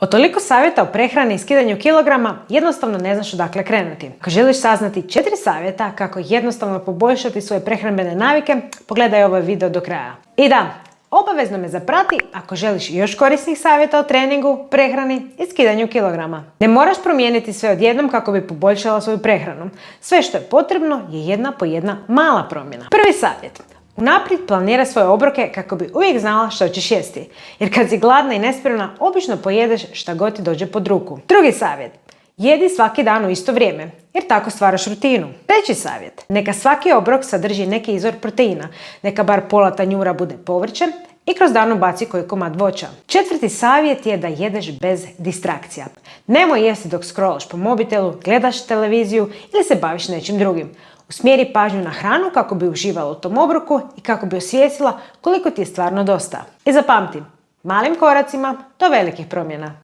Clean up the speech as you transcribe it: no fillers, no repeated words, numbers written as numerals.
Od toliko savjeta o prehrani i skidanju kilograma jednostavno ne znaš odakle krenuti. Ako želiš saznati 4 savjeta kako jednostavno poboljšati svoje prehrambene navike, pogledaj ovaj video do kraja. I da, obavezno me zaprati ako želiš još korisnih savjeta o treningu, prehrani i skidanju kilograma. Ne moraš promijeniti sve odjednom kako bi poboljšala svoju prehranu. Sve što je potrebno je jedna po jedna mala promjena. Prvi savjet. Unaprijed planiraj svoje obroke kako bi uvijek znala što ćeš jesti. Jer kad si gladna i nespremna, obično pojedeš šta god ti dođe pod ruku. Drugi savjet. Jedi svaki dan u isto vrijeme, jer tako stvaraš rutinu. Treći savjet. Neka svaki obrok sadrži neki izvor proteina. Neka bar pola tanjura bude povrće i kroz dan ubaci koji komad voća. Četvrti savjet je da jedeš bez distrakcija. Nemoj jesti dok scrollaš po mobitelu, gledaš televiziju ili se baviš nečim drugim. Usmjeri pažnju na hranu kako bi uživala u tom obroku i kako bi osvijestila koliko ti je stvarno dosta. I zapamti, malim koracima do velikih promjena.